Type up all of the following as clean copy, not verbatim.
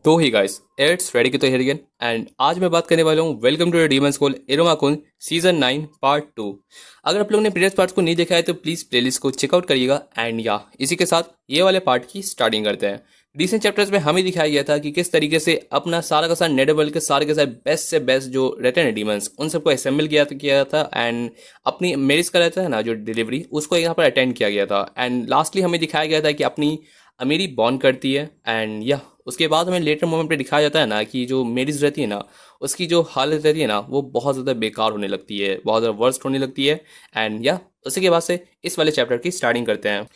तो ही guys it's ready की तो हियर अगेन एंड आज मैं बात करने वाला हूँ welcome to the demon school Iruma kun season 9 part 2। अगर आप लोगों ने प्रीवियस पार्ट्स को नहीं देखा है तो प्लीज़ प्लेलिस्ट को चेकआउट करिएगा एंड या इसी के साथ ये वाले पार्ट की स्टार्टिंग करते हैं। रिसेंट चैप्टर्स में हमें दिखाया गया था कि किस तरीके से अपना सारा का सारा नेडरवर्ल्ड के सारे के सारे बेस्ट से बेस्ट जो रहते हैं डीमंस उन सबको असेंबल किया था एंड अपनी मेरिस का रहता है ना जो डिलीवरी उसको यहाँ पर अटेंड किया गया था एंड लास्टली हमें दिखाया गया था कि अपनी अमीरी बॉर्न करती है एंड या उसके बाद हमें लेटर मोमेंट पे दिखाया जाता है ना कि जो मेरिस रहती है ना उसकी जो हालत रहती है ना वो बहुत ज़्यादा बेकार होने लगती है, बहुत ज़्यादा वर्स्ट होने लगती है एंड या उसी के बाद से इस वाले चैप्टर की स्टार्टिंग करते हैं।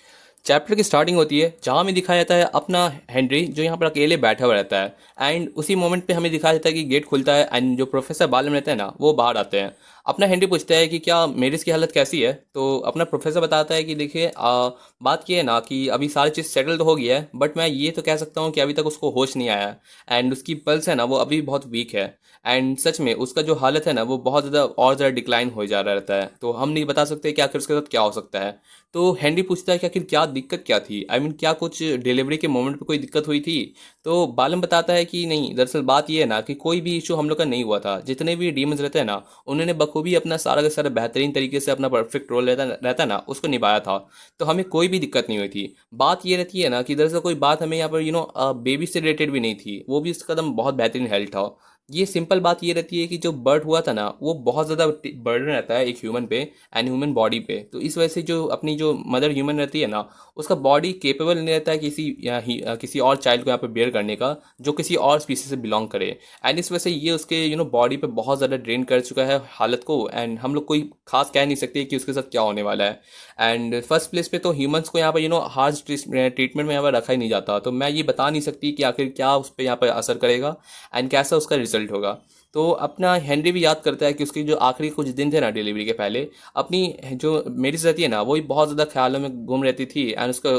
चैप्टर की स्टार्टिंग होती है जहाँ हमें दिखाया जाता है अपना हेनरी जो यहाँ पर अकेले बैठा हुआ रहता है एंड उसी मोमेंट पे हमें दिखाया जाता है कि गेट खुलता है एंड जो प्रोफेसर बालम रहते हैं ना वो बाहर आते हैं। अपना हेनरी पूछता है कि क्या मेरिस की हालत कैसी है, तो अपना प्रोफेसर बताता है कि देखिए बात ये है ना कि अभी सारी चीज़ सेटल तो हो गया है बट मैं ये तो कह सकता हूँ कि अभी तक उसको होश नहीं आया एंड उसकी पल्स है ना वो अभी बहुत वीक है एंड सच में उसका जो हालत है ना वो बहुत ज़्यादा और ज़्यादा डिक्लाइन हो जा रहा रहता है, तो हम नहीं बता सकते कि आखिर उसके साथ क्या हो सकता है। तो हेनरी पूछता है कि आखिर क्या दिक्कत क्या थी, क्या कुछ डिलीवरी के मोमेंट पे कोई दिक्कत हुई थी। तो बालम बताता है कि नहीं, दरअसल बात ये है ना कि कोई भी इशू हम लोग का नहीं हुआ था, जितने भी डीमंस रहते हैं ना उन्होंने बखूबी अपना सारा का सारा बेहतरीन तरीके से अपना परफेक्ट रोल रहता है ना उसको निभाया था, तो हमें कोई भी दिक्कत नहीं हुई थी। बात ये रहती है ना कि दरअसल कोई बात हमें यहाँ पर बेबी से रिलेटेड भी नहीं थी, वो भी उसका कदम बहुत बेहतरीन हेल्थ था। ये सिंपल बात ये रहती है कि जो बर्थ हुआ था ना वो बहुत ज़्यादा बर्डन रहता है एक ह्यूमन पे एंड ह्यूमन बॉडी पे, तो इस वजह से जो अपनी जो मदर ह्यूमन रहती है ना उसका बॉडी केपेबल नहीं रहता है किसी और चाइल्ड को यहाँ पे बेयर करने का जो किसी और स्पीसीज से बिलोंग करे एंड इस वजह से ये उसके बॉडी पे बहुत ज़्यादा ड्रेन कर चुका है हालत को एंड हम लोग कोई खास कह नहीं सकते कि उसके साथ क्या होने वाला है। एंड फर्स्ट प्लेस पे तो ह्यूमंस को यहाँ पर हार्श ट्रीटमेंट में यहाँ पर रखा ही नहीं जाता, तो मैं ये बता नहीं सकती कि आखिर क्या उस पर यहाँ पर असर करेगा एंड कैसा उसका रिजल्ट होगा। तो अपना हेनरी भी याद करता है कि उसके जो आखिरी कुछ दिन थे ना डिलीवरी के पहले, अपनी जो मेडिस रहती है ना वो भी बहुत ज़्यादा ख्यालों में गुम रहती थी एंड उसका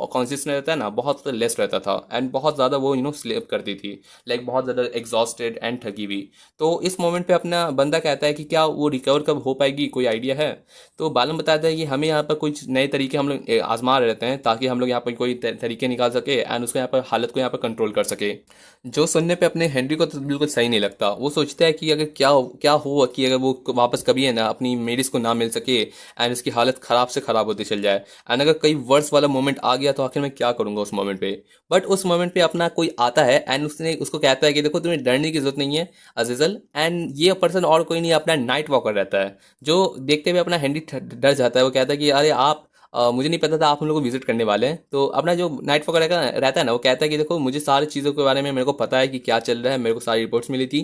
कॉन्शियसनेस रहता है ना बहुत लेस रहता था एंड बहुत ज़्यादा वो स्लीप करती थी, लाइक बहुत ज़्यादा एग्जॉस्टेड एंड थकी हुई। तो इस मोमेंट पे अपना बंदा कहता है कि क्या वो रिकवर कब हो पाएगी, कोई आइडिया है। तो बालम बताता है कि हमें यहाँ पर कुछ नए तरीके हम लोग आजमा रहे रहते हैं ताकि हम लोग यहाँ पर कोई तरीके निकाल सके एंड उसको यहाँ पर हालत को यहाँ पर कंट्रोल कर सके। जो सुनने पे अपने हेनरी को तो बिल्कुल सही नहीं लगता, वो सोचता है कि अगर क्या हुआ कि अगर वो वापस कभी है ना अपनी मेडिस को ना मिल सके एंड उसकी हालत खराब से खराब होती चल जाए एंड अगर कई वर्ष वाला मोमेंट आ गया तो आखिर मैं क्या करूंगा उस मोमेंट पे। बट उस मोमेंट पे अपना कोई आता है एंड उसने उसको कहता है कि देखो तुम्हें डरने की जरूरत नहीं है अजीजल, एंड ये पर्सन और कोई नहीं अपना नाइट वॉकर रहता है जो देखते हुए अपना हेनरी डर जाता है। वो कहता है कि अरे आप मुझे नहीं पता था आप हम लोग को विजिट करने वाले हैं। तो अपना जो नाइट वॉकर रहता है ना वो कहता है कि देखो मुझे सारी चीज़ों के बारे में मेरे को पता है कि क्या चल रहा है, मेरे को सारी रिपोर्ट्स मिली थी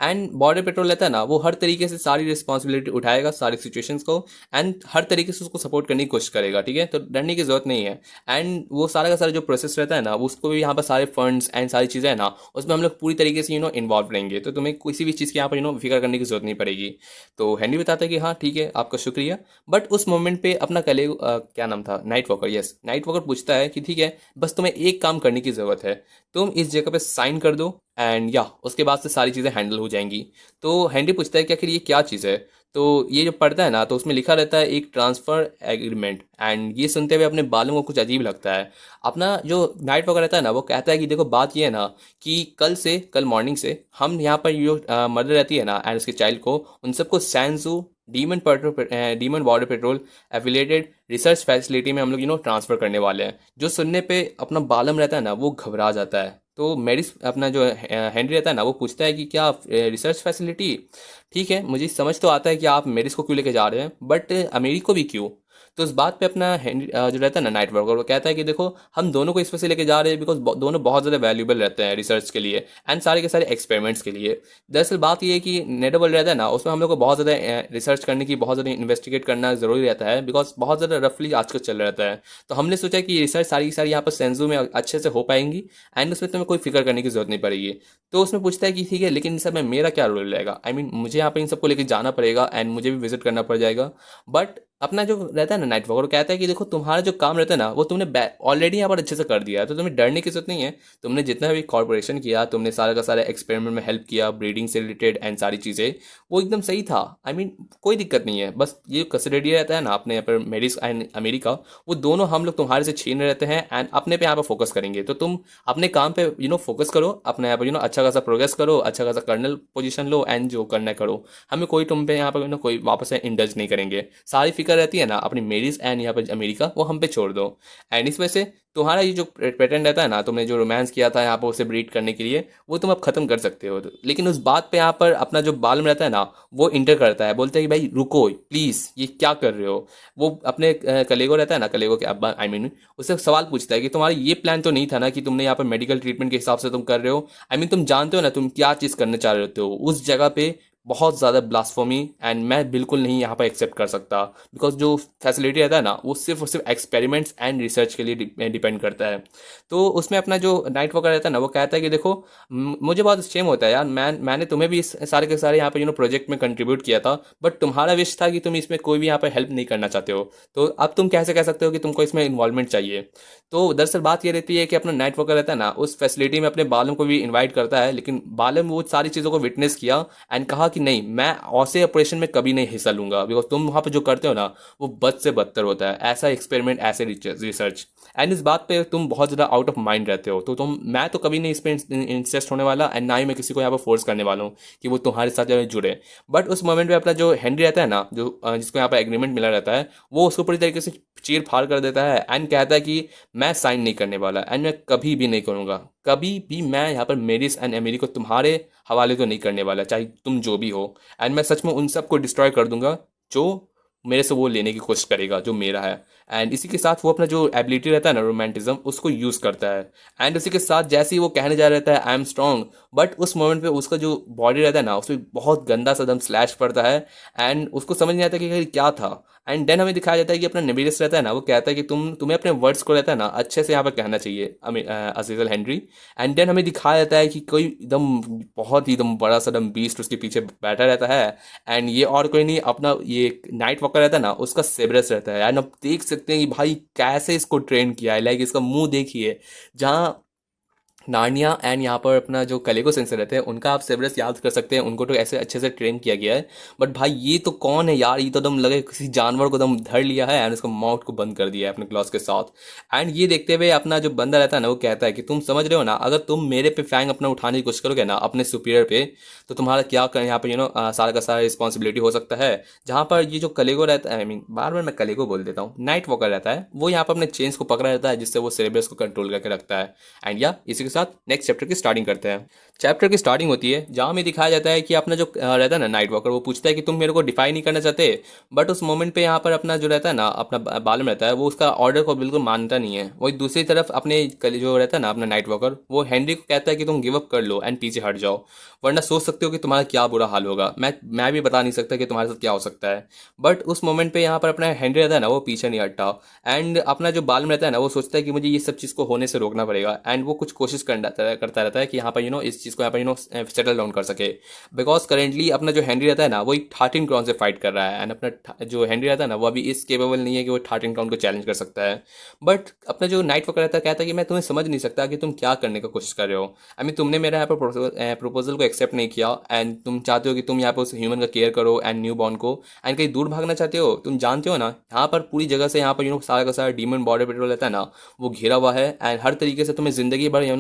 एंड बॉर्डर पेट्रोल रहता है ना वो हर तरीके से सारी रिस्पॉन्सिबिलिटी उठाएगा सारी सिचुएशंस को एंड हर तरीके से उसको सपोर्ट करने की कोशिश करेगा, ठीक है, तो डरने की जरूरत नहीं है। एंड वो सारा का सारा जो प्रोसेस रहता है ना उसको भी यहाँ पर सारे फंड्स एंड सारी चीज़ें है ना उसमें हम लोग पूरी तरीके से इन्वॉल्व रहेंगे, तो तुम्हें किसी भी चीज़ की यहाँ पर फिक्र करने की जरूरत नहीं पड़ेगी। तो हेनरी बताता है कि हाँ ठीक है आपका शुक्रिया। बट उस मोमेंट पे अपना कले क्या नाम था, night walker, yes night walker पूछता है कि ठीक है बस तुम्हें एक काम करने की ज़रूरत है, तुम इस जगह पे साइन कर दो एंड या उसके बाद से सारी चीज़ें हैंडल हो जाएंगी। तो हेनरी पूछता है कि आखिर ये क्या चीज़ है। तो ये जो पढ़ता है ना तो उसमें लिखा रहता है एक ट्रांसफ़र एग्रीमेंट एंड ये सुनते हुए अपने बालों को कुछ अजीब लगता है। अपना जो नाइट वॉकर रहता है ना वो कहता है कि देखो बात ये है ना कि कल मॉर्निंग से हम यहाँ पर जो मदर रहती है ना एंड उसके चाइल्ड को उन सबको सैनजू demon border patrol affiliated research facility में हम लोग ट्रांसफ़र करने वाले हैं। जो सुनने पे अपना बालम रहता है ना वो घबरा जाता है। तो मेडिस अपना जो हेनरी रहता है ना वो पूछता है कि क्या रिसर्च फैसिलिटी, ठीक है मुझे समझ तो आता है कि आप मेरिस को क्यों लेके जा रहे हैं बट अमेरी को भी क्यों। तो इस बात पे अपना हेनरी जो रहता है ना नाइट वर्कर वो कहता है कि देखो हम दोनों को इस वजह से लेके जा रहे हैं बिकॉज दोनों बहुत ज़्यादा वैल्यूबल रहते हैं रिसर्च के लिए एंड सारे के सारे एक्सपेरिमेंट्स के लिए। दरअसल बात ये है कि नेटर वर्ल्ड रहता है ना उसमें हम लोग को बहुत ज़्यादा रिसर्च करने की, बहुत ज़्यादा इन्वेस्टिगेट करना ज़रूरी रहता है बिकॉज बहुत ज़्यादा रफली आजकल चल रहा रहता है। तो हमने सोचा कि रिसर्च सारी की सारी यहाँ पर सेंजू में अच्छे से हो पाएंगी एंड उसमें तुम्हें कोई फिक्र करने की जरूरत नहीं पड़ेगी। तो उसमें पूछता है कि ठीक है लेकिन इन सब में मेरा क्या रोल रहेगा, मुझे यहाँ पर इन सबको लेकर जाना पड़ेगा एंड मुझे भी विजिट करना पड़ जाएगा बट अपना जो रहता है ना नाइट वॉकर, वो कहता है कि देखो तुम्हारा जो काम रहता है ना वो तुमने ऑलरेडी यहाँ पर अच्छे से कर दिया है, तो तुम्हें डरने की जरूरत नहीं है। तुमने जितना भी कॉर्पोरेशन किया, तुमने सारा का सारा एक्सपेरिमेंट में हेल्प किया, ब्रीडिंग से रिलेटेड एंड सारी चीज़ें, वो एकदम सही था। कोई दिक्कत नहीं है। बस ये कस्टडी रहता है ना अपने यहाँ पर मेडिस एंड अमेरिका, वो दोनों हम लोग तुम्हारे से छीन रहते हैं एंड अपने पे यहाँ पर फोकस करेंगे। तो तुम अपने काम पे फोकस करो, अपने यहाँ पर अच्छा खासा प्रोग्रेस करो, अच्छा खासा कर्नल पोजीशन लो एंड जो करना है करो। हमें कोई तुम पे यहाँ पर कोई वापस से इंडल्ज नहीं करेंगे। सारी फिक्र रहती है ना अपनी मेरिस एंड यहाँ पर अमेरिका, वो हम पे छोड़ दो। एंड इस वजह से तुम्हारा ये जो पैटर्न रहता है ना, तुमने जो रोमांस किया था यहाँ पर उसे ब्रीड करने के लिए, वो तुम अब खत्म कर सकते हो। लेकिन उस बात पे यहाँ पर अपना जो बालम रहता है ना, वो इंटर करता है, बोलता है कि भाई रुको प्लीज, ये क्या कर रहे हो। वो अपने कलेगो रहता है ना, कलेगो के अब्बा उससे सवाल पूछता है कि तुम्हारा ये प्लान तो नहीं था ना कि तुमने यहाँ पर मेडिकल ट्रीटमेंट के हिसाब से तुम कर रहे हो। तुम जानते हो ना तुम क्या चीज़ करने चाह रहे हो उस जगह पे। बहुत ज़्यादा ब्लास्फोमी एंड मैं बिल्कुल नहीं यहाँ पर एक्सेप्ट कर सकता, बिकॉज जो फैसिलिटी रहता है ना वो सिर्फ और सिर्फ एक्सपेरिमेंट्स एंड रिसर्च के लिए डिपेंड करता है। तो उसमें अपना जो नाइट वॉकर रहता है ना, वो कहता है कि देखो मुझे बहुत शेम होता है यार, मैंने तुम्हें भी इस सारे के सारे यहाँ पे प्रोजेक्ट में कंट्रीब्यूट किया था, बट तुम्हारा विश था कि तुम इसमें कोई भी यहाँ पे हेल्प नहीं करना चाहते हो। तो अब तुम कैसे कह सकते हो कि तुमको इसमें इन्वॉल्वमेंट चाहिए। तो दरअसल बात ये रहती है कि अपना नाइट वॉकर रहता है ना, उस फैसिलिटी में अपने बालम को भी इन्वाइट करता है, लेकिन बालम वो सारी चीज़ों को विटनेस किया एंड कहा कि नहीं, मैं ऐसे ऑपरेशन में कभी नहीं हिस्सा लूंगा, बिकॉज तुम वहाँ पे जो करते हो ना वो बद से बदतर होता है, ऐसा एक्सपेरिमेंट ऐसे रिसर्च। एंड इस बात पे तुम बहुत ज़्यादा आउट ऑफ माइंड रहते हो। तो मैं तो कभी नहीं इस पर इंटरेस्ट होने वाला, एंड ना ही मैं किसी को यहाँ पर फोर्स करने वाला हूँ कि वो तुम्हारे साथ जो है जुड़े। बट उस मोमेंट पे अपना जो हेनरी रहता है ना, जो जिसको यहाँ पर एग्रीमेंट मिला रहता है, वो उसको पूरी तरीके से चीर फाड़ कर देता है एंड कहता है कि मैं साइन नहीं करने वाला एंड मैं कभी भी नहीं करूँगा। कभी भी मैं यहाँ पर मेरिस एंड एमिली को तुम्हारे हवाले तो नहीं करने वाला, चाहे तुम जो भी हो। एंड मैं सच में उन सबको डिस्ट्रॉय कर दूंगा जो मेरे से वो लेने की कोशिश करेगा जो मेरा है। एंड इसी के साथ वो अपना जो एबिलिटी रहता है ना रोमांटिज्म, उसको यूज़ करता है। एंड उसी के साथ जैसे ही वो कहने जा रहता है आई एम स्ट्रॉन्ग, बट उस मोमेंट पे उसका जो बॉडी रहता है ना उसमें बहुत गंदा सा दम स्लैश पड़ता है एंड उसको समझ नहीं आता कि ये क्या था। एंड देन हमें दिखाया जाता है कि अपना नेबिलिस रहता है ना, वो कहता है कि तुम्हें अपने वर्ड्स को रहता है ना अच्छे से यहाँ पर कहना चाहिए अजीजल हेनरी। एंड देन हमें दिखाया जाता है कि कोई एकदम बहुत ही एकदम बड़ा सा एकदम बीस्ट उसके पीछे बैठा रहता है। एंड ये और कोई नहीं, अपना ये नाइट वॉकर रहता है ना, उसका सेबरस रहता है। एंड आप देख सकते हैं कि भाई कैसे इसको ट्रेन किया है, लाइक इसका मुंह देखिए। जहाँ नार्निया एंड यहाँ पर अपना जो कलेगो सेंसर रहते हैं उनका आप सेवरस याद कर सकते हैं, उनको तो ऐसे अच्छे से ट्रेन किया गया है। बट भाई ये तो कौन है यार, ये तो दम लगे किसी जानवर को दम धर लिया है एंड उसका माउथ को बंद कर दिया है अपने क्लॉज के साथ। एंड ये देखते हुए अपना जो बंदा रहता है ना, वो कहता है कि तुम समझ रहे हो ना, अगर तुम मेरे पे फैंग अपना उठाने की कोशिश करोगे ना अपने सुपीरियर पे, तो तुम्हारा क्या यहाँ पे सारा का सारा रिस्पॉन्सिबिलिटी हो सकता है। जहाँ पर ये जो कलेगो रहता है, बार बार मैं कलेगो बोल देता हूँ, नाइट वॉकर रहता है, वो यहाँ पर अपने चेंज को पकड़ा रहता है जिससे वो सेरेब्रस को कंट्रोल करके रखता है। एंड या इसी के साथ नेक्स्ट चैप्टर की स्टार्टिंग करते हैं। चैप्टर की स्टार्टिंग होती है जहाँ में दिखाया जाता है कि अपना जो रहता है ना नाइट वॉकर, वो पूछता है कि तुम मेरे को डिफाई नहीं करना चाहते। बट उस मोमेंट पे यहाँ पर अपना जो रहता है ना, अपना बालम रहता है, वो उसका ऑर्डर को बिल्कुल मानता नहीं है। वही दूसरी तरफ अपने जो रहता है ना अपना नाइट वॉकर, वो हेनरी को कहता है कि तुम गिव अप कर लो एंड पीछे हट जाओ, वरना सोच सकते हो कि तुम्हारा क्या बुरा हाल होगा। मैं भी बता नहीं सकता कि तुम्हारे साथ क्या हो सकता है। बट उस मोमेंट पे यहाँ पर अपना हेनरी रहता है ना, वो पीछे नहीं हटता। एंड अपना जो बालम रहता है ना, वो सोचता है कि मुझे ये सब चीज़ को होने से रोकना पड़ेगा। एंड वो कुछ कोशिश करता रहता है कि यहाँ पर इस चीज़ को यहाँ पर सेटल डाउन कर सके। बिकॉज करेंटली अपना जो हेनरी रहता है ना, वो एक 13 क्राउन से फाइट कर रहा है। एंड अपना जो हेनरी रहता है ना, वो अभी इस केपेबल नहीं है कि वो 13 क्राउन को चैलेंज कर सकता है। बट अपना जो नाइट वॉकर रहता है कहता है कि मैं तुम्हें समझ नहीं सकता कि तुम क्या करने का कोशिश कर रहे हो। तुमने मेरा यहाँ पर प्रोपोजल को एक्सेप्ट नहीं किया एंड तुम चाहते हो कि तुम यहाँ पर उस ह्यूमन का केयर करो एंड न्यू बॉर्न को, एंड कहीं दूर भागना चाहते हो। तुम जानते हो ना यहाँ पर पूरी जगह से यहाँ पर सारा का सारा डीमन बॉर्डर पेट्रोल रहता है ना, वो घिरा हुआ है एंड हर तरीके से तुम्हें जिंदगी भर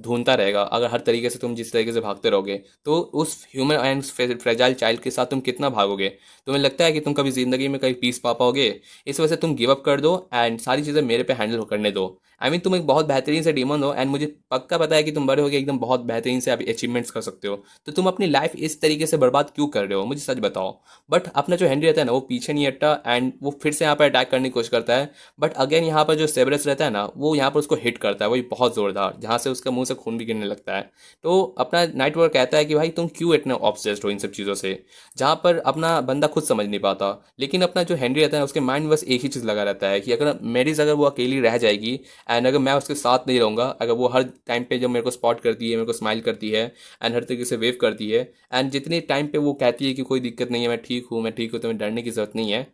ढूंढता रहेगा। अगर हर तरीके से तुम जिस तरीके से भागते रहोगे, तो उस ह्यूमन एंड फ्रेजाइल चाइल्ड के साथ तुम कितना भागोगे। तुम्हें लगता है कि तुम कभी जिंदगी में कहीं पीस पा पाओगे। इस वजह से तुम गिव अप कर दो एंड सारी चीज़ें मेरे पे हैंडल करने दो। तुम एक बहुत बेहतरीन से डीमन हो एंड मुझे पक्का पता है कि तुम बड़े होगे एकदम बहुत बेहतरीन से अभी अचीवमेंट्स कर सकते हो। तो तुम अपनी लाइफ इस तरीके से बर्बाद क्यों कर रहे हो, मुझे सच बताओ। बट अपना जो हेनरी रहता है ना, वो पीछे नहीं हटता एंड वो फिर से यहाँ पर अटैक करने की कोशिश करता है। बट अगेन यहाँ पर जो सेवरस रहता है ना, वो यहाँ पर उसको हिट करता है, वही बहुत जोरदार, जहाँ से उसका मुंह से खून भी गिरने लगता है। तो अपना नाइट वॉकर कहता है कि भाई तुम क्यों इतने ऑब्सेस्ड हो इन सब चीज़ों से, जहाँ पर अपना बंदा खुद समझ नहीं पाता। लेकिन अपना जो हेनरी रहता है उसके माइंड में बस एक ही चीज़ लगा रहता है कि अगर मेरीज अगर वो अकेली रह जाएगी एंड अगर मैं उसके साथ नहीं रहूँगा, अगर वो हर टाइम पे जब मेरे को स्पॉट करती है, मेरे को स्माइल करती है एंड हर तरीके से वेव करती है, एंड जितने टाइम पे वो कहती है कि कोई दिक्कत नहीं है, मैं ठीक हूँ, मैं ठीक हूँ, तुम्हें डरने की ज़रूरत नहीं है,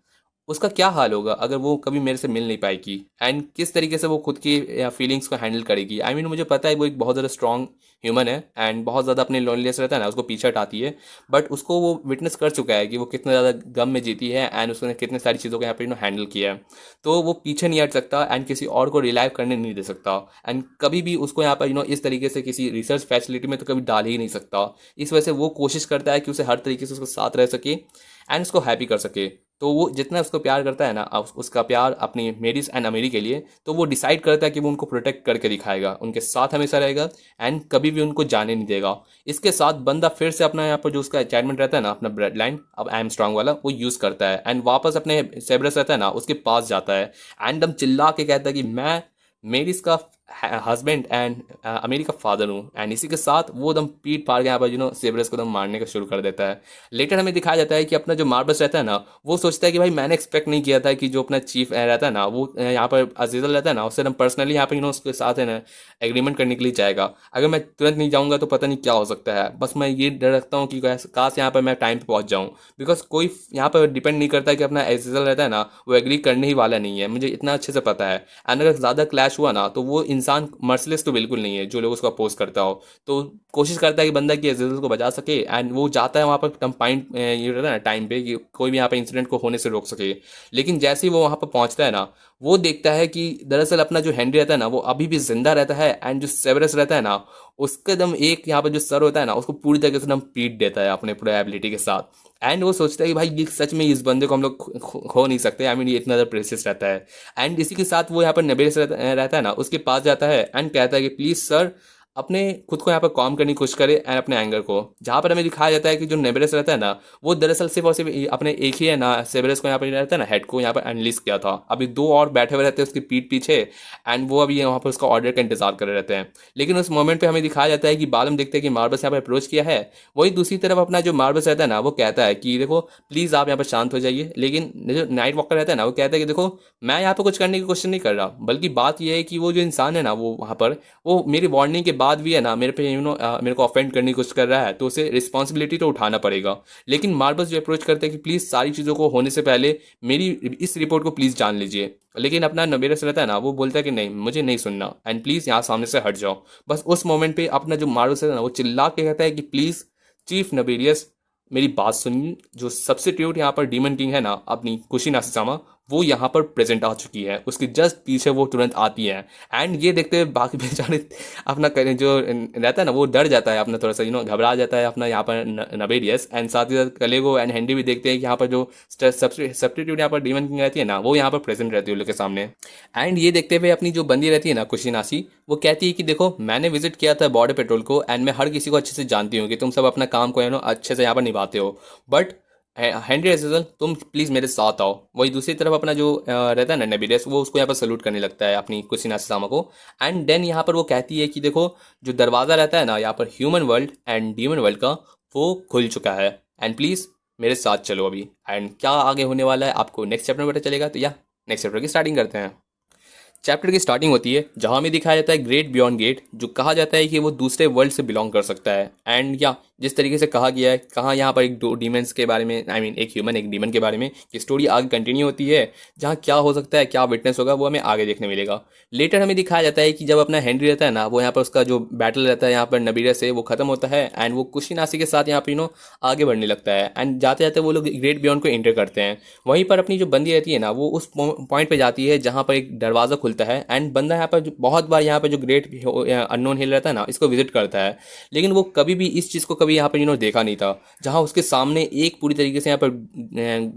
उसका क्या हाल होगा अगर वो कभी मेरे से मिल नहीं पाएगी, एंड किस तरीके से वो खुद की फीलिंग्स को हैंडल करेगी। आई मीन मुझे पता है वो एक बहुत ज़्यादा स्ट्रांग ह्यूमन है एंड बहुत ज़्यादा अपने लोनलीनेस रहता है ना, उसको पीछे हटाती है। बट उसको वो विटनेस कर चुका है कि वो कितना ज़्यादा गम में जीती है एंड उसने कितने सारी चीज़ों को यहाँ पे हैंडल किया है। तो वो पीछे नहीं हट सकता एंड किसी और को रिलाइव करने नहीं दे सकता, एंड कभी भी उसको यहाँ पर इस तरीके से किसी रिसर्च फैसिलिटी में तो कभी डाल ही नहीं सकता। इस वजह से वो कोशिश करता है कि उसे हर तरीके से उसके साथ रह सके एंड उसको हैप्पी कर सके। तो वो जितना उसको प्यार करता है ना, उसका प्यार अपनी मेरिस एंड अमेरी के लिए, तो वो डिसाइड करता है कि वो उनको प्रोटेक्ट करके दिखाएगा, उनके साथ हमेशा रहेगा एंड कभी भी उनको जाने नहीं देगा। इसके साथ बंदा फिर से अपना यहाँ पर जो उसका अटैचमेंट रहता है ना, अपना ब्लड लाइन अब आई एम स्ट्रांग वाला, वो यूज़ करता है एंड वापस अपने सेबरस रहता है ना उसके पास जाता है एंड दम चिल्ला के कहता है कि मैं मेरिस का हस्बैंड एंड अमेरी का फादर हूँ। एंड इसी के साथ वो दम पीठ फाड़ के यहाँ पर सेबरस को दम मारने का शुरू कर देता है। लेटर हमें दिखाया जाता है कि अपना जो मार्बस रहता है ना, वो सोचता है कि भाई मैंने एक्सपेक्ट नहीं किया था कि जो अपना चीफ रहता है ना, वो यहाँ पर अजीजल रहता है ना, उससे हम पर्सनली यहाँ पर उसके साथ है ना एग्रीमेंट करने के लिए जाएगा। अगर मैं तुरंत नहीं जाऊँगा तो पता नहीं क्या हो सकता है। बस मैं ये डर रखता हूँ कि काश यहाँ पर मैं टाइम पे पहुँच जाऊँ, बिकॉज कोई यहाँ पर डिपेंड नहीं करता कि अपना अजीजल रहता है ना वो एग्री करने ही वाला नहीं है, मुझे इतना अच्छे से पता है। एंड अगर ज़्यादा क्लैश हुआ ना तो वो इंसान मर्सिलेस तो बिल्कुल नहीं है जो लोग उसको अपोज करता हो। तो कोशिश करता है कि बंदा की अजीजल को बचा सके एंड वो जाता है वहाँ पर कंपाइंड ये रहता है ना टाइम पे कि कोई भी यहाँ पे इंसिडेंट को होने से रोक सके। लेकिन जैसे ही वो वहाँ पर पहुँचता है ना, वो देखता है कि दरअसल अपना जो हेनरी रहता है ना वो अभी भी जिंदा रहता है एंड जो सेवेरस रहता है ना उसका दम एक यहाँ पर जो सर होता है ना उसको पूरी तरीके से दम पीट देता है अपने पूरे एबिलिटी के साथ। एंड वो सोचता है कि भाई ये सच में इस बंदे को हम लोग खो नहीं सकते। आई मीन ये इतना ज़्यादा प्रेशियस रहता है। एंड इसी के साथ वो यहाँ पर नबेल रहता है ना उसके पास जाता है एंड कहता है कि प्लीज़ सर अपने खुद को यहाँ पर काम करने की कोशिश करे एंड अपने एंगर को। जहाँ पर हमें दिखाया जाता है कि जो नेबेरस रहता है ना वो दरअसल सिर्फ और सिर्फ अपने एक ही है ना सेबरस को यहाँ पर रहता है ना हेड को यहाँ पर एनलिस्ट किया था। अभी दो और बैठे हुए रहते हैं उसकी पीठ पीछे एंड वो अभी यहाँ पर उसका ऑर्डर का इंतजार कर रहे रहते हैं। लेकिन उस मोमेंट पे हमें दिखाया जाता है कि बाद में देखते हैं कि मार्बस यहाँ पर अप्रोच किया है। वही दूसरी तरफ अपना जो मार्बस रहता है ना वो कहता है कि देखो प्लीज़ आप यहाँ पर शांत हो जाइए। लेकिन जो नाइट वॉकर रहता है ना वो कहता है कि देखो मैं यहाँ पर कुछ करने की कोशिश नहीं कर रहा, बल्कि बात यह है कि वो जो इंसान है ना वो वहाँ पर वो मेरी वार्निंग के बाद भी है ना मेरे पे मेरे को ऑफेंड करने की कोशिश कर रहा है, तो उसे रिस्पॉन्सिबिलिटी तो उठाना पड़ेगा। लेकिन मार्बस जो अप्रोच करते हैं कि प्लीज़ सारी चीज़ों को होने से पहले मेरी इस रिपोर्ट को प्लीज़ जान लीजिए। लेकिन अपना नबेरस रहता है ना वो बोलता है कि नहीं मुझे नहीं सुनना एंड प्लीज़ यहाँ सामने से हट जाओ। बस उस मोमेंट पे अपना जो मार्बस है ना वो चिल्ला के कहता है कि प्लीज़ चीफ नबेरियस मेरी बात सुनिए। जो सब्सिट्यूट यहाँ पर डीमन किंग है ना अपनी कुशी नासिसामा, वो यहाँ पर प्रेजेंट आ चुकी है, उसके जस्ट पीछे वो तुरंत आती है। एंड ये देखते हुए बाकी बेचारे अपना करें जो रहता है ना वो डर जाता है, अपना थोड़ा सा घबरा जाता है अपना यहाँ पर नबेरियस। एंड साथ ही साथ कलेगो एंड हेनरी भी देखते हैं कि यहाँ पर जो सब्सिट्यूट यहाँ पर डीमन किंग रहती है ना वो यहाँ पर प्रेजेंट रहती है उन लोग के सामने। एंड ये देखते हुए अपनी जो बंदी रहती है ना कुशीनासी, वो कहती है कि देखो मैंने विजिट किया था बॉर्डर पेट्रोल को एंड मैं हर किसी को अच्छे से जानती हूँ कि तुम सब अपना काम को अच्छे से यहाँ पर निभाते हो, बट हेनरी एजेजल तुम प्लीज़ मेरे साथ आओ। वही दूसरी तरफ अपना जो रहता है ना नेबिलेस, वो उसको यहाँ पर सल्यूट करने लगता है अपनी कुशीना सामा को। एंड देन यहाँ पर वो कहती है कि देखो जो दरवाज़ा रहता है ना यहाँ पर human world and demon world का, वो खुल चुका है एंड प्लीज़ मेरे साथ चलो अभी। एंड क्या आगे होने वाला है आपको नेक्स्ट चैप्टर में पता चलेगा। तो या नेक्स्ट चैप्टर की स्टार्टिंग करते हैं। चैप्टर की स्टार्टिंग होती है जहाँ हमें दिखाया जाता है ग्रेट बियॉन्ड गेट, जो कहा जाता है कि वो दूसरे वर्ल्ड से बिलोंग कर सकता है। एंड या जिस तरीके से कहा गया है, कहाँ यहाँ पर एक दो डीमंस के बारे में, आई मीन एक ह्यूमन एक डीमन के बारे में कि स्टोरी आगे कंटिन्यू होती है। जहाँ क्या हो सकता है, क्या विटनेस होगा, वो हमें आगे देखने मिलेगा। लेटर हमें दिखाया जाता है कि जब अपना हेनरी रहता है ना, वो यहाँ पर उसका जो बैटल रहता है यहाँ पर नबीरा से, वो खत्म होता है एंड वो कुशीनासी के साथ यहाँ पर आगे बढ़ने लगता है। एंड जाते जाते वो लोग ग्रेट बियॉन्ड को एंटर करते हैं। वहीं पर अपनी जो बंदी रहती है ना, वो उस पॉइंट पे जाती है जहाँ पर एक दरवाज़ा खुलता है एंड बंदा यहाँ पर बहुत बार यहाँ पर जो ग्रेट अननोन हिल रहता है ना, इसको विजिट करता है। लेकिन वो कभी भी इस चीज़ को कभी यहाँ पर देखा नहीं था, जहाँ उसके सामने एक पूरी तरीके से यहाँ पर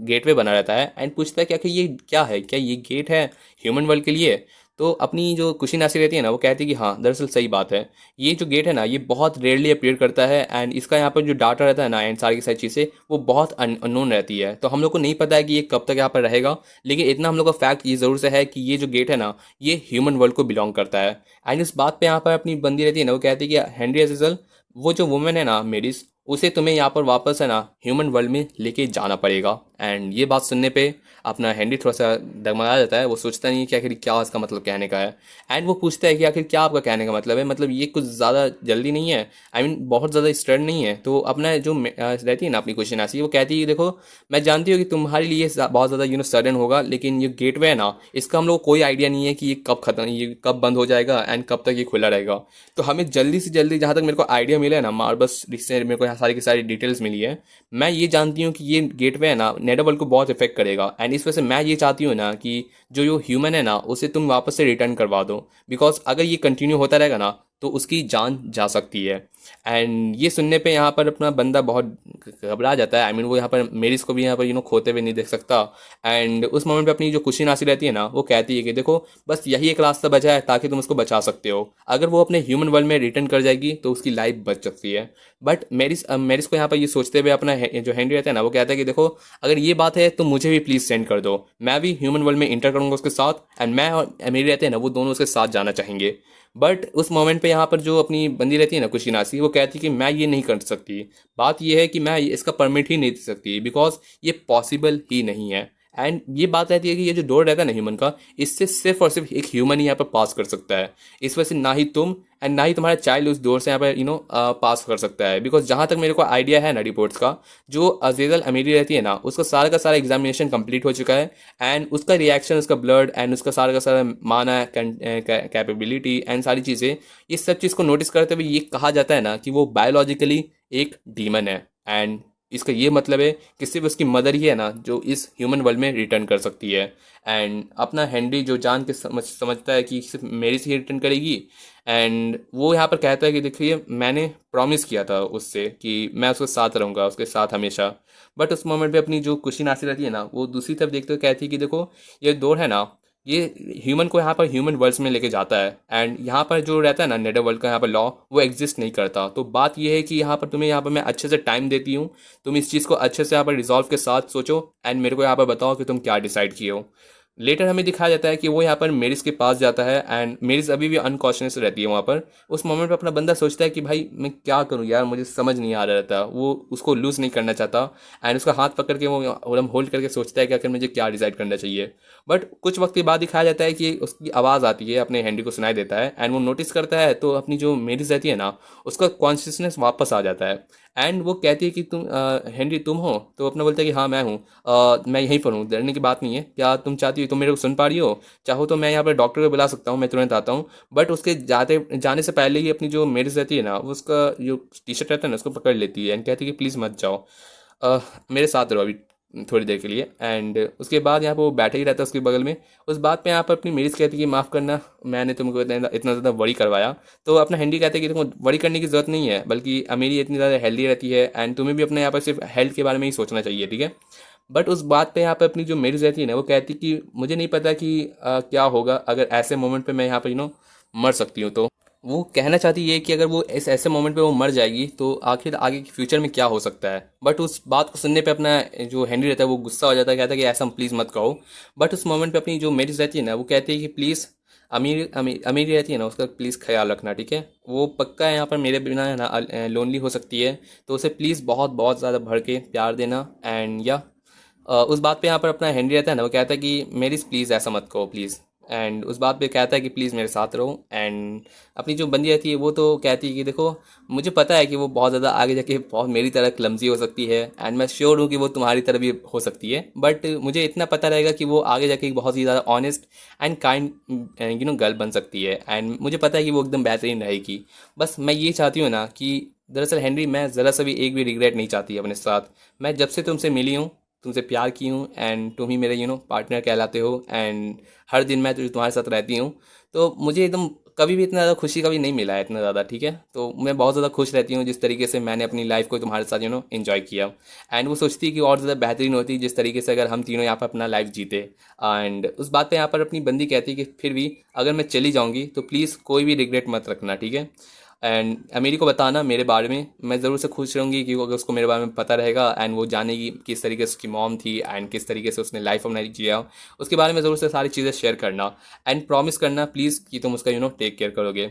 गेटवे बना रहता है एंड पूछता है कि आखिर ये क्या है, क्या ये गेट है ह्यूमन वर्ल्ड के लिए। तो अपनी जो कुशी नासी रहती है ना, वो कहती है कि हाँ दरअसल सही बात है, ये जो गेट है ना ये बहुत रेयरली अपीयर करता है एंड इसका यहाँ पर जो डाटा रहता है ना एंड सारी की सारी चीज़ें वो बहुत अननोन रहती है। तो हम लोग को नहीं पता है कि ये कब तक यहाँ पर रहेगा, लेकिन इतना हम लोग का फैक्ट ये ज़रूर से है कि ये जो गेट है ना ये ह्यूमन वर्ल्ड को बिलोंग करता है। एंड इस बात पर यहाँ पर अपनी बंदी रहती है ना, वो कहती है कि हेनरी अजीजल वो जो वुमेन है ना मेरिस, उसे तुम्हें यहाँ पर वापस है ना ह्यूमन वर्ल्ड में लेके जाना पड़ेगा। एंड ये बात सुनने पे अपना हेनरी थोड़ा सा डगमगा जाता है। वो सोचता नहीं है कि आखिर क्या इसका मतलब कहने का है। एंड वो पूछता है कि आखिर क्या आपका कहने का मतलब है, मतलब ये कुछ ज़्यादा जल्दी नहीं है, आई मीन बहुत ज़्यादा स्टर्न नहीं है। तो अपना जो रहती है ना अपनी क्वेश्चन आंसर, वो कहती है कि देखो मैं जानती हूँ कि तुम्हारे लिए बहुत ज़्यादा सडन होगा, लेकिन ये गेटवे है ना, इसका हम लोग को कोई आइडिया नहीं है कि ये कब खत्म, ये कब बंद हो जाएगा एंड कब तक ये खुला रहेगा। तो हमें जल्दी से जल्दी जहाँ तक मेरे को आइडिया मिला है ना, बस इससे मेरे को यहाँ सारी की सारी डिटेल्स मिली है। मैं ये जानती हूँ कि ये गेटवे है ना नेटवर्ल्ड को बहुत इफेक्ट करेगा। एंड इस वजह से मैं ये चाहती हूँ ना कि जो ह्यूमन है ना उसे तुम वापस से रिटर्न करवा दो, बिकॉज अगर ये कंटिन्यू होता रहेगा ना तो उसकी जान जा सकती है। एंड ये सुनने पे यहाँ पर अपना बंदा बहुत घबरा जाता है। आई मीन वो यहाँ पर मेरिस को भी यहाँ पर खोते हुए नहीं देख सकता। एंड उस मोमेंट पे अपनी जो खुशी नासी रहती है ना, वो कहती है कि देखो बस यही एक रास्ता बचा है ताकि तुम उसको बचा सकते हो। अगर वो अपने ह्यूमन वर्ल्ड में रिटर्न कर जाएगी तो उसकी लाइफ बच सकती है। बट मेरिस को यहाँ पर ये सोचते हुए अपना जो हेनरी रहता है ना, वो कहता है कि देखो अगर ये बात है तो मुझे भी प्लीज़ सेंड कर दो, मैं भी ह्यूमन वर्ल्ड में इंटर करूंगा उसके साथ। एंड मैं और मेरी रहते हैं ना, वो दोनों उसके साथ जाना चाहेंगे। बट उस मोमेंट पे यहाँ पर जो अपनी बंदी रहती है ना कुशीनासी, वो कहती है कि मैं ये नहीं कर सकती। बात ये है कि मैं इसका परमिट ही नहीं दे सकती, बिकॉज ये पॉसिबल ही नहीं है। एंड ये बात रहती है कि ये जो डोर रहता है ना ह्यूमन का, इससे सिर्फ और सिर्फ एक ह्यूमन ही यहाँ पर पास कर सकता है। इस वजह से ना ही तुम एंड ना ही तुम्हारा चाइल्ड उस डोर से यहाँ पर पास कर सकता है। बिकॉज जहाँ तक मेरे को आइडिया है ना रिपोर्ट्स का, जो अजीज़ल अमीरी रहती है ना, उसका सारा का सारा एग्जामिनेशन कंप्लीट हो चुका है। एंड उसका रिएक्शन, उसका ब्लड एंड उसका सारा का सारा माना कैपेबिलिटी एंड सारी चीज़ें, ये सब चीज़ को नोटिस करते हुए ये कहा जाता है ना कि वो बायोलॉजिकली एक डीमन है। एंड इसका ये मतलब है कि सिर्फ उसकी मदर ही है ना जो इस ह्यूमन वर्ल्ड में रिटर्न कर सकती है। एंड अपना हेनरी जो जान के समझता है कि सिर्फ मेरी से ही रिटर्न करेगी। एंड वो यहाँ पर कहता है कि देखिए मैंने प्रॉमिस किया था उससे कि मैं उसके साथ रहूँगा, उसके साथ हमेशा। बट उस मोमेंट पे अपनी जो खुशी नासी रहती है ना, वो दूसरी तरफ देखते हुए कहती है कि देखो ये दौर है ना, ये ह्यूमन को यहाँ पर ह्यूमन वर्ल्ड्स में लेके जाता है। एंड यहाँ पर जो रहता है ना नेडर वर्ल्ड का यहाँ पर लॉ, वो एग्जिस्ट नहीं करता। तो बात ये है कि यहाँ पर तुम्हें यहाँ पर मैं अच्छे से टाइम देती हूँ, तुम इस चीज़ को अच्छे से यहाँ पर रिजॉल्व के साथ सोचो एंड मेरे को यहाँ पर बताओ कि तुम क्या डिसाइड किए हो। लेटर हमें दिखाया जाता है कि वो यहाँ पर मेरिस के पास जाता है एंड मेरिस अभी भी अनकॉन्शियस रहती है वहाँ पर। उस मोमेंट पे अपना बंदा सोचता है कि भाई मैं क्या करूँ यार, मुझे समझ नहीं आ रहा था। वो उसको लूज़ नहीं करना चाहता एंड उसका हाथ पकड़ के वो होल्ड करके सोचता है कि आखिर मुझे क्या डिसाइड करना चाहिए। बट कुछ वक्त के बाद दिखाया जाता है कि उसकी आवाज़ आती है, अपने हैंडी को सुनाई देता है एंड वो नोटिस करता है। तो अपनी जो मेरिस रहती है ना, उसका कॉन्शियसनेस वापस आ जाता है। एंड वो कहती है कि तुम हेनरी तुम हो? तो अपना बोलता है कि हाँ मैं हूँ, मैं यहीं पर हूँ, डरने की बात नहीं है। क्या तुम चाहती हो, तुम मेरे को सुन पा रही हो? चाहो तो मैं यहाँ पर डॉक्टर को बुला सकता हूँ, मैं तुरंत आता हूँ। बट उसके जाने से पहले ही अपनी जो मेरिस रहती है ना, वो उसका जो टी शर्ट रहता है ना उसको पकड़ लेती है एंड कहती है कि प्लीज़ मत जाओ, मेरे साथ रहो अभी थोड़ी देर के लिए। एंड उसके बाद यहाँ पर वो बैठा ही रहता है उसके बगल में। उस बात पे यहाँ पर अपनी मेरिस कहती है कि माफ़ करना, मैंने तुमको इतना ज़्यादा वरी करवाया। तो अपना हैंडी कहता है कि तुमको वरी करने की ज़रूरत नहीं है, बल्कि अमीरी इतनी ज़्यादा हेल्दी रहती है एंड तुम्हें भी अपने यहाँ पर सिर्फ हेल्थ के बारे में ही सोचना चाहिए, ठीक है। बट उस बात पे यहाँ पे अपनी जो मेरिस रहती है ना, वो कहती कि मुझे नहीं पता कि क्या होगा अगर ऐसे मोमेंट पे मैं यहाँ पर मर सकती हूँ। तो वो कहना चाहती है कि अगर वो इस ऐसे मोमेंट पे वो मर जाएगी तो आखिर आगे के फ्यूचर में क्या हो सकता है। बट उस बात को सुनने पे अपना जो हेनरी रहता है वो गुस्सा हो जाता है, कहता है कि ऐसा प्लीज़ मत कहो। बट उस मोमेंट पे अपनी जो मेरिस रहती है ना, वो कहती है कि प्लीज़ अमीर रहती है ना, उसका प्लीज़ ख्याल रखना, ठीक है। वो पक्का यहाँ पर मेरे बिना है ना लोनली हो सकती है, तो उसे प्लीज़ बहुत बहुत ज़्यादा भर के प्यार देना। एंड या उस बात पे यहाँ पर अपना हेनरी रहता है ना, वो कहता है कि मेरी प्लीज़ ऐसा मत कहो प्लीज़। एंड उस बात पे कहता है कि प्लीज़ मेरे साथ रहो। एंड अपनी जो बंदी रहती है वो तो कहती है कि देखो मुझे पता है कि वो बहुत ज़्यादा आगे जाके बहुत मेरी तरह क्लमजी हो सकती है एंड मैं श्योर हूँ कि वो तुम्हारी तरह भी हो सकती है। बट मुझे इतना पता रहेगा कि वो आगे जाके एक बहुत ही ज़्यादा ऑनेस्ट एंड काइंड गर्ल बन सकती है। एंड मुझे पता है कि वो एकदम बेहतरीन रहेगी। बस मैं ये चाहती हूँ ना कि दरअसल हेनरी, मैं ज़रा सा भी एक भी रिग्रेट नहीं चाहती अपने साथ। मैं जब से तुमसे मिली हूँ, तुमसे प्यार की हूँ एंड तुम ही मेरे पार्टनर कहलाते हो। एंड हर दिन मैं तुम्हारे साथ रहती हूँ, तो मुझे एकदम कभी भी इतना ज़्यादा खुशी कभी नहीं मिला है इतना ज़्यादा, ठीक है। तो मैं बहुत ज़्यादा खुश रहती हूँ जिस तरीके से मैंने अपनी लाइफ को तुम्हारे साथ एंजॉय किया। एंड वो सोचती है कि और ज़्यादा बेहतरीन होती जिस तरीके से अगर हम तीनों यहाँ पर अपना लाइफ जीते। एंड उस बात पे यहाँ पर अपनी बंदी कहती है कि फिर भी अगर मैं चली जाऊँगी तो प्लीज़ कोई भी रिग्रेट मत रखना, ठीक है। एंड अमीरी को बताना मेरे बारे में, मैं ज़रूर से खुश रहूँगी क्योंकि अगर उसको मेरे बारे में पता रहेगा एंड वो जानेगी किस तरीके से उसकी मॉम थी एंड किस तरीके से उसने लाइफ अपना जिया, उसके बारे में ज़रूर से सारी चीज़ें शेयर करना। एंड प्रॉमिस करना प्लीज़ कि तुम उसका टेक केयर करोगे।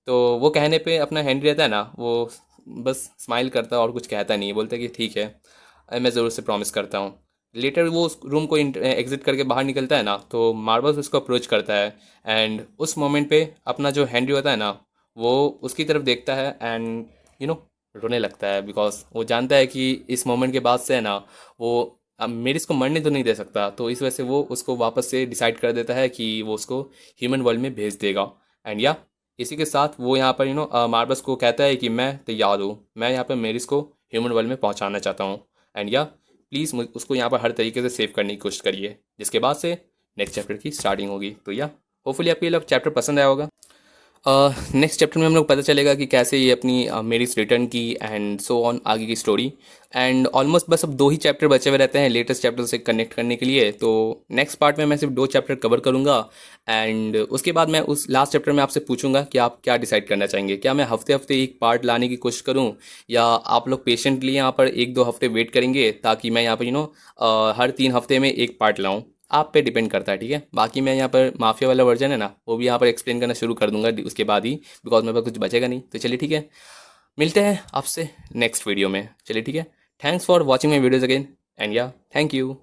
तो वो कहने पे अपना हैंडी रहता है ना, वो बस स्माइल करता है और कुछ कहता नहीं है, बोलता है कि ठीक है, मैं ज़रूर से प्रॉमिस करता हूँ। लेटर वो उस रूम को एग्जिट करके बाहर निकलता है ना, तो मार्बल्स उसको अप्रोच करता है। एंड उस मोमेंट पे अपना जो हैंनरी होता है ना, वो उसकी तरफ देखता है एंड यू नो रोने लगता है, बिकॉज वो जानता है कि इस मोमेंट के बाद से है ना, वो अब मेरी इसको मरने तो नहीं दे सकता, तो इस वजह से वो उसको वापस से डिसाइड कर देता है कि वो उसको ह्यूमन वर्ल्ड में भेज देगा। एंड या इसी के साथ वो यहाँ पर मार्बल्स को कहता है कि मैं तैयार हूँ, मैं यहाँ पर मेरिस को ह्यूमन वर्ल्ड में पहुँचाना चाहता हूँ। एंड या प्लीज़ उसको यहाँ पर हर तरीके से सेव करने की कोशिश करिए, जिसके बाद से नेक्स्ट चैप्टर की स्टार्टिंग होगी। तो या होपफुली आपको ये लोग चैप्टर पसंद आया होगा। नेक्स्ट चैप्टर में हम लोग पता चलेगा कि कैसे ये अपनी मेरिस रिटर्न की एंड सो ऑन आगे की स्टोरी। एंड ऑलमोस्ट बस अब 2 ही चैप्टर बचे हुए रहते हैं लेटेस्ट चैप्टर से कनेक्ट करने के लिए, तो नेक्स्ट पार्ट में मैं सिर्फ 2 चैप्टर कवर करूंगा। एंड उसके बाद मैं उस लास्ट चैप्टर में आपसे पूछूंगा कि आप क्या डिसाइड करना चाहेंगे, क्या मैं हफ्ते हफ्ते एक पार्ट लाने की कोशिश करूं, या आप लोग पेशेंटली यहाँ पर 1-2 हफ्ते वेट करेंगे ताकि मैं यहाँ पर हर 3 हफ्ते में एक पार्ट लाऊं। आप पे डिपेंड करता है, ठीक है। बाकी मैं यहाँ पर माफिया वाला वर्जन है ना, वो भी यहाँ पर एक्सप्लेन करना शुरू कर दूंगा उसके बाद ही, बिकॉज मेरे पास कुछ बचेगा नहीं। तो चलिए ठीक है, मिलते हैं आपसे नेक्स्ट वीडियो में। चलिए ठीक है, thanks for watching my videos again and या थैंक यू।